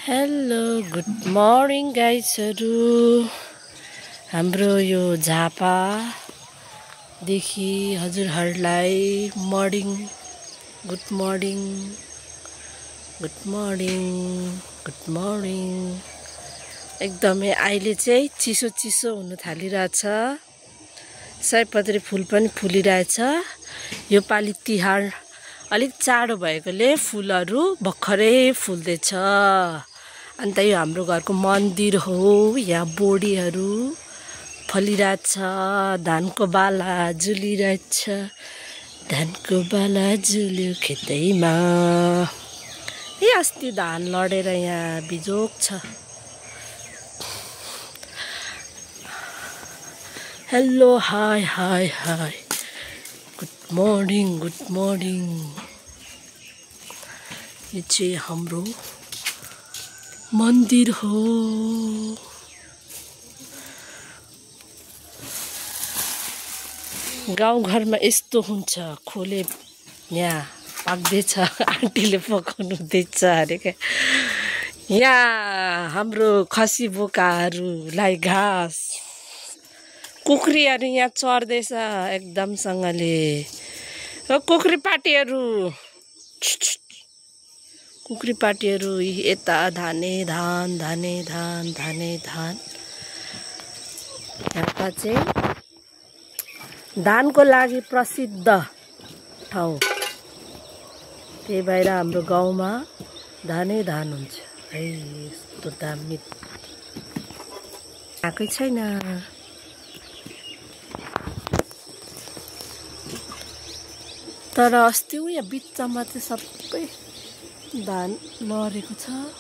Hello good morning गाइजहरू। हाम्रो यो झापादेखि हजुरहरूलाई morning good morning good morning good morning. एकदमै अहिले चाहिँ चिसो चिसो हुन थालिरहेछ। सयपत्री फुल पनि फुलिरहेछ। यो पालि तिहार अलिक चाँडो भएकोले फुलहरू भर्खरै फुल्दैछ। अन्त यो हाम्रो घरको मन्दिर हो। यहाँ बोडीहरू फलिरहेछ। धानको बाला झुलिरहेछ। धानको बाला झुल्यो खेतैमा। ए अस्ति धान लडेर यहाँ बिजोग छ। Hello hi high high good morning good morning. यो चाहिँ हाम्रो मन्दिर हो। गाउँघरमा यस्तो हुन्छ। खोले यहाँ पाक्दैछ। आन्टीले पकाउनु हुँदैछ अरे क्या। यहाँ हाम्रो खसी बोकाहरूलाई घाँस कुखुरीहरू यहाँ चढ्दैछ एकदमसँगले। कुखुरी पार्टीहरू कुखुरी पार्टीहरू यता धाने धान धाने धान धाने धान। यता चाहिँ धानको लागि प्रसिद्ध ठाउँ। त्यही भएर हाम्रो गाउँमा धानै धान हुन्छ। है यस्तो दामी आएकै छैन। तर अस्ति यहाँ बिचमा चाहिँ सबै धान लडेको छ।